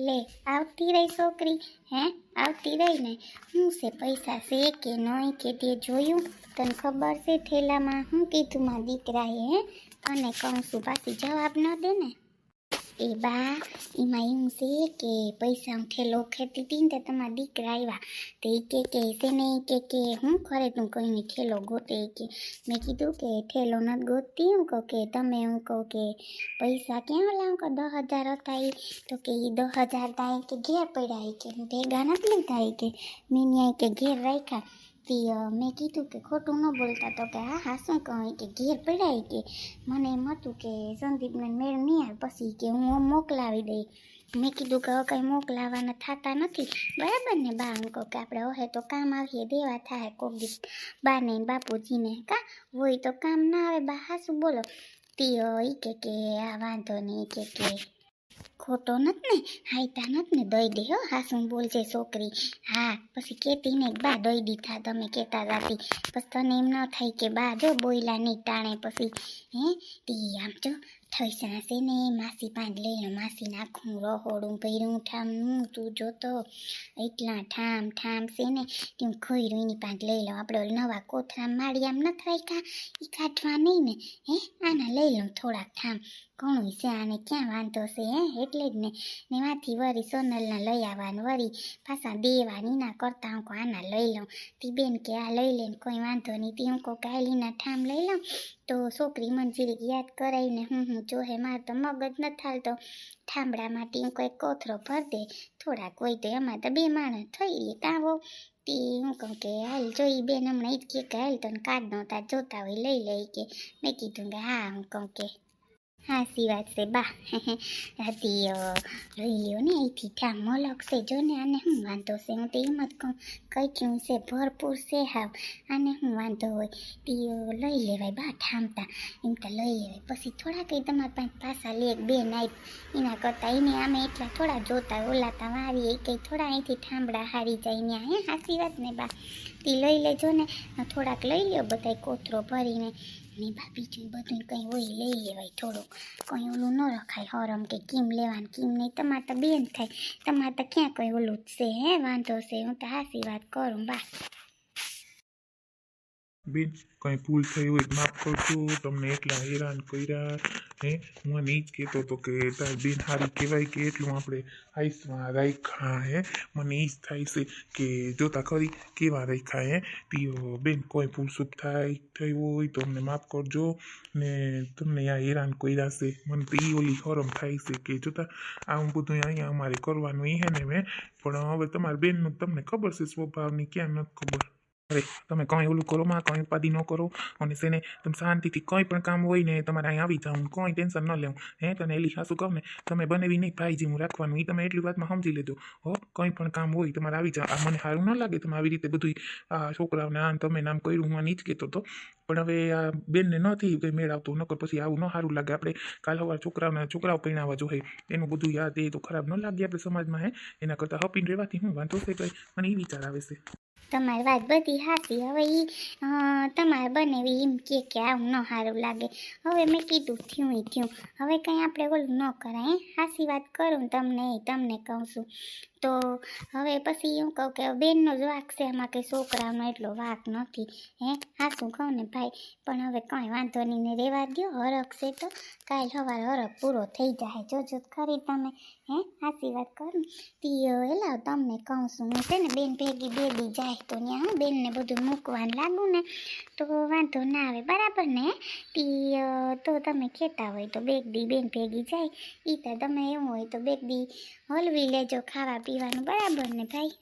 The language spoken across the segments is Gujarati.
લે આવતી રહી છોકરી, હે આવતી રહી ને. શું છે, પૈસા છે કે નહીં કે તે જોયું? તને ખબર છે ઠેલામાં શું કીધું મારા દીકરાએ? હે તને કહું છું, પાછી જવાબ ન દે ને. એ બા એમાં એવું છે કે પૈસા હું ઠેલો ખેતી હતી ને તે તમારા દીકરા આવ્યા તે કે છે ને કે હું ખરે તું કહીને ઠેલો ગોતે કે. મેં કીધું કે ઠેલો નથી ગોતતી. હું કહું કે તમે હું કહું કે પૈસા ક્યાં લાવ કહો 10,000 હતા એ. તો કે એ 10,000 ત્યાં કે ઘેર પડ્યા કે ભેગા નથી લીધા કે મેં ત્યાં કે ઘેર રાખ્યા. મેં કીધું કે ખોટું ન બોલતા. તો કે હા શું કહું કે ઘેર પડ્યા કે મને એમ હતું કે સંદીપને મેળ નહીં આવે પછી કે હું મોકલાવી દઈ. મેં કીધું કે હવે કંઈ મોકલાવાના થતા નથી બરાબર ને બા. હું કહું કે આપણે હવે તો કામ આવીએ દેવા થાય કોક દિવસ બાને બાપુજીને કા હોય તો કામ ના આવે બા. હાસું બોલો. એ કે આ વાંધો નહીં કે ખોટો નથી ને હાઈતા નથી ને દઈ દે હો. હાસું બોલશે છોકરી. હા પછી કેતી ને બા દઈ દીધા તમે કેતા જાતી પછી તને એમ ન થાય કે બા જો બોયલા નહીં ટાણે પછી હે તી આમ જો ઠૈસા છે ને માસી પાંચ લઈ લો. માસી નાખું રહોડું ભર્યું ઠામ તું જોતો એટલા ઠામ ઠામ છે ને કે હું ખોઈરું એની પાંચ લઈ લો. આપણે નવા કોથળા માળી આમ નથી રાખ્યા એ કાઢવા નહીં ને હે આના લઈ લો થોડાક ઠામ ઘણું છે આને ક્યાં વાંધો છે હે એટલે જ ને માંથી વરી સોનલના લઈ આવવાનું વરી પાછા દેવાની ના કરતા હું આના લઈ લઉં. તી બેન કે આ લઈ લે કોઈ વાંધો નહીં. તી હું કહું કે આલીના ઠામ લઈ લઉં તો છોકરી મને જીરીક યાદ કરાવીને હું જોહે મારે તો મગજ ન થાલતો ઠામડા માટે હું કોઈ કોથરો ભર દે થોડાક હોય તો એમાં તો બે માણસ થઈ રહીએ કાવો. તી હું કહું કે હાલ જોઈ બેન હમણાં ઈ જ કે હાલ તને કાઢ નહોતા જોતા હોય લઈ લઈ કે. મેં કીધું કે હા હું કહું કે હાસી વાત છે બા. હતી લઈ લ્યો ને અહીંથી ઠામ મલક છે જો ને આને શું વાંધો છે. હું તો એમ જ કહું કઈ ક્યું છે ભરપૂર છે હાવ આને શું વાંધો હોય. તી લઈ લેવાય બા ઠામતા એમ તો લઈ લેવાય પછી થોડા કંઈ તમારા પાસે પાછા લે બે નાઈટ એના કરતાં એને આમે એટલા થોડા જોતા ઓલાતા વાવી એ કંઈ થોડા અહીંથી ઠામડા હારી જાય ત્યાં હે હાસી વાત ને બા. તી લઈ લેજો ને થોડાક લઈ લ્યો બધા કોથરો ભરીને ને બા બીજું બધું કંઈ હોય લઈ લેવાય થોડુંક કંઈ ઓલું ન રખાય હરમ કે કેમ લેવાનું કેમ નહીં. તમારે તો બેન થાય તમારે તો ક્યાં કંઈ ઓલું જ છે હે વાંધો છે. હું તો હાસી વાત કરું બા. બેન કંઈ ભૂલ થઈ હોય માફ કરજો. તમને એટલા હેરાન કર્યા હે. હું આને ઈ જ કહેતો હતો કે તાર બેન સારી કહેવાય કે એટલું આપણે આઈસમાં રાખ્યા હે. મને ઈ જ થાય છે કે જોતા ખરી કેવા રાખ્યા હે. પીઓ બેન કોઈ ભૂલ ચૂક થઈ હોય તો અમને માફ કરજો ને તમને આ હેરાન કર્યા છે. મને તો ઈ ઓલી શરમ થાય છે કે જોતા આવું બધું અહીંયા અમારે કરવાનું એ હે ને મેં પણ હવે તમારા બેનનું તમને ખબર છે સ્વભાવની ક્યાં નથી ખબર. અરે તમે કંઈ ઓલું કરો માં કંઈ ઉપાધિ ન કરો અને છે ને તમે શાંતિથી કંઈ પણ કામ હોય ને તમારે અહીં આવી જાઉં કંઈ ટેન્શન ન લેવું હે. તને એલી સાસુ કહું ને તમે બનાવી નહીં ભાઈ જેવું રાખવાનું એ તમે એટલી વાતમાં સમજી લેજો હો. કંઈ પણ કામ હોય તમારે આવી જાઓ. આ મને સારું ન લાગે તમે આવી રીતે બધું આ છોકરાઓને આમ તમે નામ કર્યું હું આને જ કહેતો હતો પણ હવે આ બેનને નથી કંઈ મેળ આવતો નકર પછી આવું ન સારું લાગે. આપણે કાલ સવારે છોકરાઓ પરણાવવા જોઈએ એનું બધું યાદ એ તો ખરાબ ન લાગે આપણે સમાજમાં હે. એના કરતાં હપીને રહેવાથી હું વાંધો છે કંઈ મને એ વિચાર આવે છે. તમારી વાત બધી હાસી. હવે એ તમારે બનેવી એમ કે આવું ન સારું લાગે. હવે મેં કીધું થયું હવે કંઈ આપણે ઓલું ન કરાય હાસી વાત કરું તમને કહું છું. તો હવે પછી હું કહું કે બેનનો જ વાક છે આમાં કે છોકરાનો એટલો વાક નથી હે. હાસું કહું ને ભાઈ પણ હવે કંઈ વાંધો નહીં ને રહેવા દો. હરખ છે તો કાલ સવારે હરખ પૂરો થઈ જાય જોજો ખરી તમે હે. હાસી વાત કરું તી એલા તમને કહું છું હું છે ને બેન ભેગી બે દી જાય તો ત્યાં બેનને બધું મૂકવાનું લાગુ ને તો વાંધો ના આવે બરાબર ને. તી તો તમે કહેતા હોય તો બેગ દી બેન ભેગી જાય એ તો તમે એવું હોય તો બેગ દી હલવી લેજો ખાવા પીવાનું બરાબર ને ભાઈ.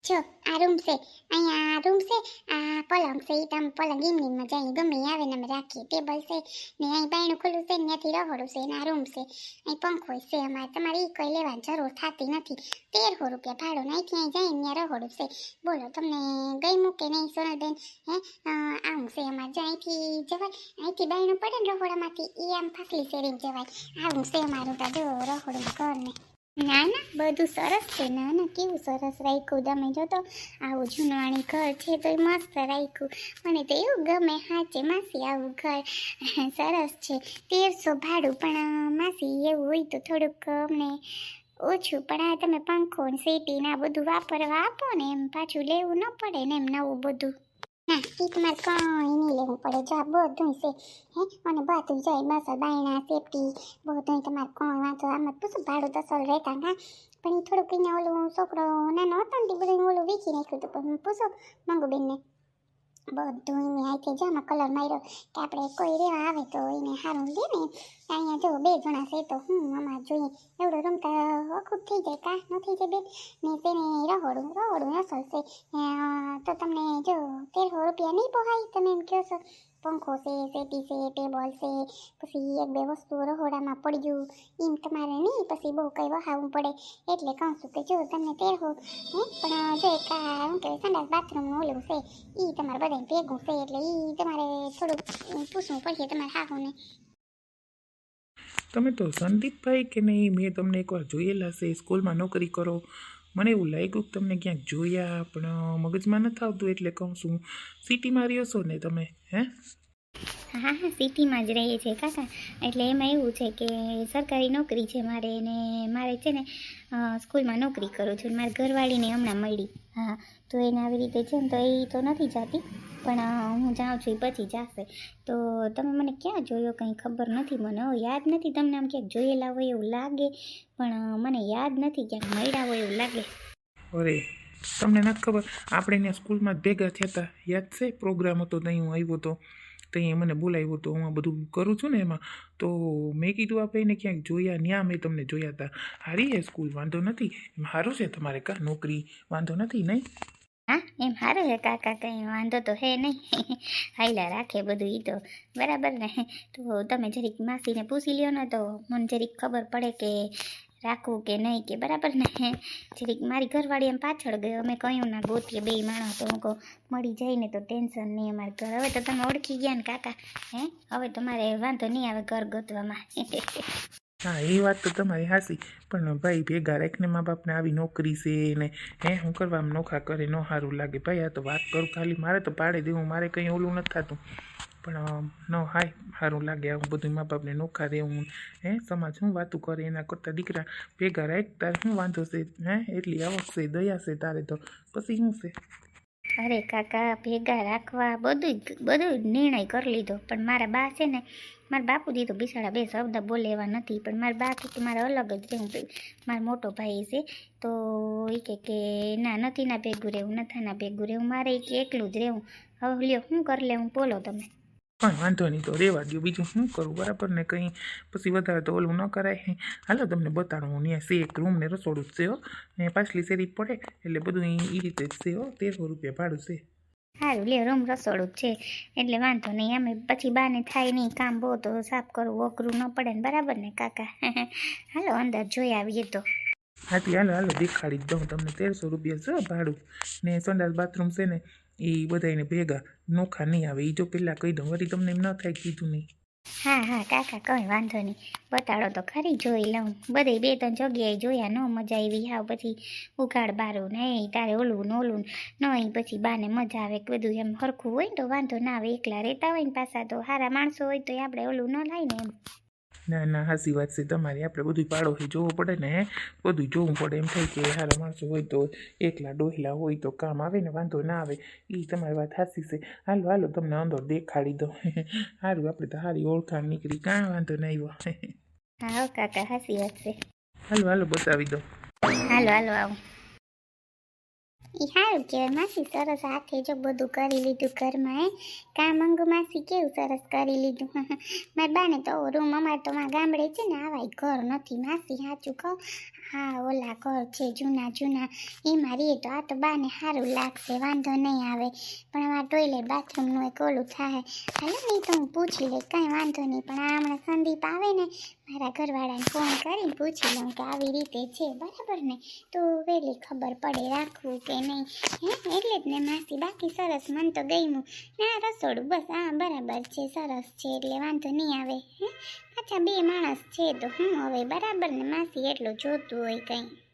જો આ રૂમ છે અહીંયા આ રૂમ છે આ પલંગ છે એ તમે પલંગ એમનીમાં જઈ ગમે આવે ને અમે રાખીએ. ટેબલ છે ને અહીં બાયણું ખુલ્લું છે ને ત્યાંથી રહોડું છે ને આ રૂમ છે અહીં પંખો છે અમારે. તમારે એ કોઈ લેવાની જરૂર થતી નથી. 1300 રૂપિયા ભાડું અહીંથી અહીં જાય ને ત્યાં રહોડું છે. બોલો તમને ગઈ મૂકે નહીં સોનલબેન હે. આવું છે અમારે જો અહીંથી જવાય અહીંથી બાયણું પડે ને રહોડામાંથી એ આમ ફાસલી શેરીને જવાય. આવું છે અમારું તો જો રહોડું ઘર ને ના ના બધું સરસ છે. ના ના કેવું સરસ રાખ્યું તમે જો તો આવું જૂનવાણી ઘર છે તો મસ્ત રાખ્યું. મને તો એવું ગમે હાચે માસી આવું ઘર સરસ છે. 1300 ભાડું પણ માસી એવું હોય તો થોડુંક અમને ઓછું પણ આ તમે પંખો ને સેટી ને આ બધું વાપરવા આપો ને એમ પાછું લેવું ન પડે ને એમ નવું બધું. ના ઈ તમારે કંઈ નહીં લેવું પડે જો આ બધું છે અને બધું જાય બસ બાયણા સેફટી બધું તમારે કોઈ વાંધો આમાં પૂછું ભાડું તો અસલ રહેતા ના પણ એ થોડુંક એને ઓલું છોકરો નાનો હતો ને તે બધું ઓલું વીખી નાખ્યું હતું પણ પૂછો મંગુબેનને બધું એને હાથે જામાં કલર માર્યો કે આપણે કોઈ રેવા આવે તો એને સારું દે ને અહીંયા જો 2 જણા છે તો આમાં જોઈએ એવડો રમતા અખૂટ થઈ જાય કા ન થઈ જાય બેન ને તેને રહોડું અસલ છે તો તમને જો 1300 રૂપિયા નહીં પોહાય તમે એમ કહો છો. પંખો છે સેટી છે ટેબલ છે પછી 1-2 વસ્તુ રહોડામાં પડી ગયું એમ તમારે નહીં પછી બહુ કંઈ વહાવવું પડે એટલે કહું છું કે જો તમને 1300 પણ જો એક શું કહેવાય સંડાસ બાથરૂમનું ઓલું છે એ તમારે બધાને ભેગું છે એટલે એ તમારે થોડુંક પૂછવું પડશે તમારે હાહુને. તમે તો સંદીપભાઈ કે નહીં, મેં તમને એકવાર જોયેલા છે, સ્કૂલમાં નોકરી કરો. મને એવું લાગ્યું કે તમને ક્યાંક જોયા પણ મગજમાં નથી આવતું એટલે કહું છું. સિટીમાં રહ્યો છો ને તમે? હે હા હા સિટીમાં જ રહીએ છીએ કાકા. એટલે એમાં એવું છે કે સરકારી નોકરી છે મારે ને મારે છે ને સ્કૂલમાં નોકરી કરું છું. મારી ઘરવાળીને હમણાં મળી. હા તો એને આવી રીતે છે ને તો એ તો નથી જતી પણ હું જાઉં છું એ પછી જશે. તો તમે મને ક્યાં જોયો કંઈ ખબર નથી મને યાદ નથી. તમને આમ ક્યાંક જોયેલા હોય એવું લાગે પણ મને યાદ નથી ક્યાંક મળ્યા હોય એવું લાગે. અરે તમને નથી ખબર, આપણે ત્યાં સ્કૂલમાં જ ભેગા થયા હતા, યાદ છે? પ્રોગ્રામ હતો ત્યાં હું આવ્યો હતો, ત્યાં મને બોલાવ્યો હતો. હું આ બધું કરું છું ને એમાં તો મેં કીધું આપણે એને ક્યાંક જોયા, ત્યાં મેં તમને જોયા હતા. હારી હે સ્કૂલ, વાંધો નથી, સારું છે તમારે કા નોકરી, વાંધો નથી નહીં? હા એમ સારું છે કાકા કંઈ વાંધો તો હે નહીં. હાઈલા રાખે બધું એ તો બરાબર ને. તો તમે જરીક માસીને પૂછી લ્યો ને તો મને જરીક ખબર પડે કે રાખવું કે નહીં કે બરાબર ને. જરીક મારી ઘરવાળી એમ પાછળ ગયો અમે કહ્યું ના ગોતીએ 2 માણસ તો હું કહું મળી જાય ને તો ટેન્શન નહીં અમારે ઘર. હવે તો તમે ઓળખી ગયા ને કાકા હવે તમારે વાંધો નહીં આવે ઘર ગોતવામાં. હા એ વાત તો તમારી હાસી પણ ભાઈ ભેગા રાખીને મા બાપને આવી નોકરી છે ને હું કરવા આમ નોખા કરે ન સારું લાગે ભાઈ. આ તો વાત કરું ખાલી, મારે તો પાડે દેવું, મારે કંઈ ઓલું નથી થતું પણ ન હાય સારું લાગે આવું બધું મા બાપને નોખા દેવું. સમાજ શું વાતું કરે એના કરતાં દીકરા ભેગા રાખ, તારે શું વાંધો છે? એટલી આવક છે, દયા છે તારે તો પછી શું છે? અરે કાકા ભેગા રાખવા બધું નિર્ણય કરી લીધો પણ મારા બા છે ને મારા બાપુજી તો બિચારા 2 શબ્દ બોલે એવા નથી પણ મારા બા કે મારે અલગ જ રહેવું. મારો મોટો ભાઈ છે તો એ કે ના નથી ના ભેગું રહેવું, નથી ના ભેગું રહેવું, મારે કે એકલું જ રહેવું. હવે લ્યો શું કરી લેવું બોલો તમે? કંઈ વાંધો નહીં તો રહેવા દો, બીજું શું કરું બરાબર ને. કંઈ પછી વધારે તો ઓલું ન કરાય. હાલો તમને બતાડું, હું ત્યાં છે એક રૂમ ને રસોડું જ છે ને પાછલી શેરી પડે એટલે બધું એ રીતે જ છે 1300 રૂપિયા ભાડું છે. સારું લ્યો રૂમ રસોડું જ છે એટલે વાંધો નહીં. અમે પછી બાને થાય નહીં કામ બહુ તો સાફ કરવું અઘરું ન પડે ને બરાબર ને કાકા. હાલો અંદર જોઈ આવીએ તો. હાથી હાલો દેખાડી જ દઉં તમને. 1300 રૂપિયા છે ભાડું ને સંડાસ બાથરૂમ છે ને એ બધાને ભેગા, નોખા નહીં આવે. એ જો પહેલાં કહી દઉં, વળી તમને એમ ન થાય કીધું નહીં. હા કાકા કંઈ વાંધો નહીં, બતાડો તો ખરી જોઈ લઉં. બધે 2-3 જગ્યાએ જોયા ન મજા આવી હાવ પછી ઉઘાડ બારું ને તારે ઓલું નહીં પછી બાને મજા આવે કે બધું એમ સરખું હોય ને તો વાંધો ના આવે. એકલા રહેતા હોય ને પાછા તો સારા માણસો હોય તો આપણે ઓલું ન લાય ને એમ. ના હાસી વાત છે તમારી. આપણે બધું પાડોશી જોવું પડે ને બધું જોવું પડે. એમ થાય કે સારા માણસો હોય તો એકલા ડોહલા હોય તો કામ આવે ને વાંધો ના આવે. એ તમારી વાત હાસી છે. હાલો તમને અંદર દેખાડી દો. સારું આપણે તો સારી ઓળખાણ નીકળી, કાં વાંધો નહીં આવ્યો. હા કાકા હાસી વાત છે. હાલો બતાવી દો. હાલો આવું. એ સારું કહેવાય માસી, સરસ હાથે જો બધું કરી લીધું ઘરમાં. મંગુ માસી કેવું સરસ કરી લીધું. મારા બાને તો રૂમ અમારે તો ગામડે છે ને આવાય ઘર નથી માસી, સાચું કહું. હા ઓલા ઘર છે જૂના એમાં રહીએ તો આ તો બાને સારું લાગશે, વાંધો નહીં આવે. પણ અમારા ટોયલેટ બાથરૂમનું એક ઓલું થાય. હાલો નહીં તો હું પૂછી લઈશ, કાંઈ વાંધો નહીં. પણ આ હમણાં સંદીપ આવે ને મારા ઘરવાળાને ફોન કરીને પૂછી લઉં કે આવી રીતે છે બરાબર ને તો વહેલી ખબર પડે રાખવું કે નહીં હે એટલે જ ને માસી બાકી સરસ મન તો ગમ્યું ના રસોડું બસ આ બરાબર છે સરસ છે એટલે વાંધો નહીં આવે હે પાછા 2 માણસ છે તો હું હવે બરાબર ને માસી એટલું જોતું હોય કંઈ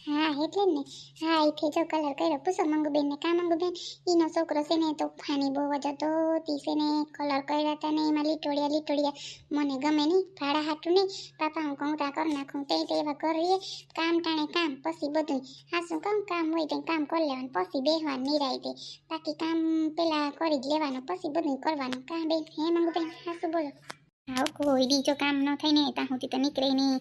હા એટલે જ ને હા એથી જો કલર કર્યો પૂછો મંગુબેન ને કા મંગુબેન ઈનો છોકરો છે ને તો ફાની બહુ જ હતો તીસે ને કલર કર્યા હતા ને એમાં લીટોડિયા મને ગમે નહીં ભાડા હાટું નહીં પાપા હું કહું તા કરી નાખું તે એવા કરીએ કામ ટાણે કામ પછી બધું હા શું કામ હોય તે કામ કરી લેવાનું પછી બેહવાનું નિરાય દે બાકી કામ પેલા કરી જ લેવાનું પછી બધું કરવાનું કા બેન હે મંગુબેન હા શું બોલો હા કોઈ દી જો કામ ન થાય ને ત્યાં સુધી તો નીકળે નહીં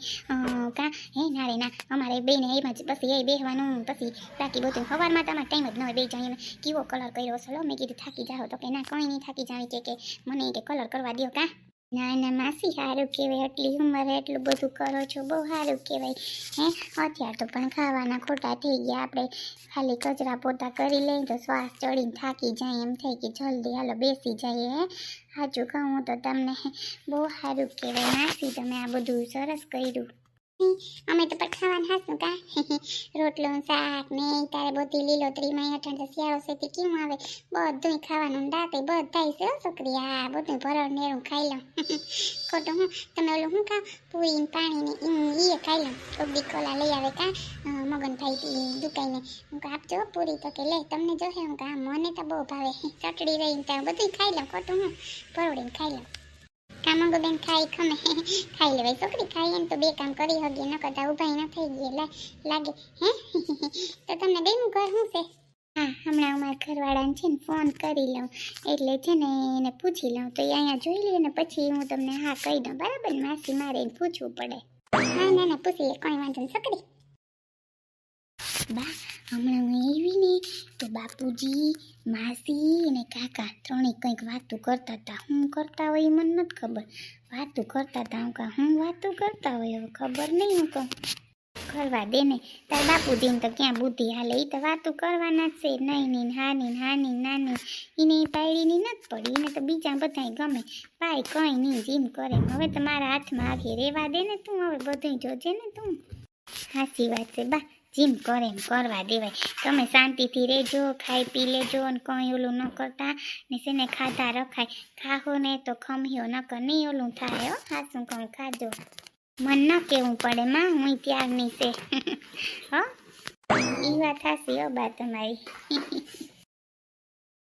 કા હે ના રે ના અમારે બેને એમાં જ પછી એ બેહવાનું પછી બાકી બધું સવારમાં તમારે ટાઈમ જ ન હોય બે જણીને કેવો કલર કર્યો ચલો મેં કીધું થાકી જાઓ તો કે ના કંઈ નહીં થાકી જાવી કે મને કે કલર કરવા દો કા ના માસી સારું કહેવાય એટલી ઉંમરે એટલું બધું કરો છો બહુ સારું કહેવાય હે અત્યારે તો પણ ખાવાના ખોટા થઈ ગયા આપણે ખાલી કચરા પોતા કરી લઈએ તો શ્વાસ ચડીને થાકી જાય એમ થાય કે જલ્દી હાલો બેસી જાય હે સાચું કહું તો તમને બહુ સારું કહેવાય માસી તમે આ બધું સરસ કર્યું અમે તો પણ ખાવાનું હાસું કા રોટલો શાક ને તારે બધી લીલોતરીમાં અઠાણ તો શિયાળો છે તે કેવું આવે બધું ખાવાનું દાંતે બધાય છે છોકરી આ બધું ભરણ નેરું ખાઈ લઉં ખોટું હું તમે ઓલું શું ખાવ પૂરી ને પાણી ને એ ખાઈ લઉં કોક દી કોલા લઈ આવે કા મગનભાઈ દુકાઈને હું કહું આપજો પૂરી તો કે લે તમને જોહે હું કહું મને તો બહુ ભાવે ચટડી રહીને ત્યાં બધું ખાઈ લઉં ખોટું હું ભરોડીને ખાઈ લઉં કામંગો બેન ખાઈ ખમે ખાઈ લેવાય છોકરી ખાઈ એમ તો 2 કામ કરી હગી ન કરતા ઉભાઈ ન થઈ ગઈ લાગે હે તો તમને બેનું ઘર શું છે હા હમણાં અમારા ઘરવાળાને છે ને ફોન કરી લઉં એટલે છે ને એને પૂછી લઉં તો એ અહીંયા જોઈ લે ને પછી હું તમને હા કહી દઉં બરાબર માસી મારે એને પૂછવું પડે હા ના પૂછી લે કંઈ વાંધો નહીં છોકરી બા હમણાં હું આવી ને તો બાપુજી માસી અને કાકા ત્રણેય કંઈક વાતું કરતા હતા હું કરતા હોય મને નથી ખબર વાતું કરતા હતા હું કહું હું વાતું કરતા હોય હવે ખબર નહીં હું કહું કરવા દે ને તાર બાપુજીને તો ક્યાં બુદ્ધિ હાલે એ તો વાતું કરવાના જ છે નહીં હાની નાની એને પાયડીની નથી પડી એને તો બીજા બધાય ગમે પાય કંઈ નહીં જીમ કરે હવે તો મારા હાથમાં આખી રેવા દે ને તું હવે બધું જોજે ને તું સાચી વાત છે બા જીમ કરે એમ કરવા દેવાય તમે શાંતિથી રહેજો ખાઈ પી લેજો અને કંઈ ઓલું ન કરતા ને છે ખાધા રખાય ખાહો ને તો ખમ્યો નકર નહીં ઓલું થાય હો હાસું કહું ખાજો મન ન કહેવું પડે માં હું ત્યારની છે હો એ વાત હાસી હો બા તમારી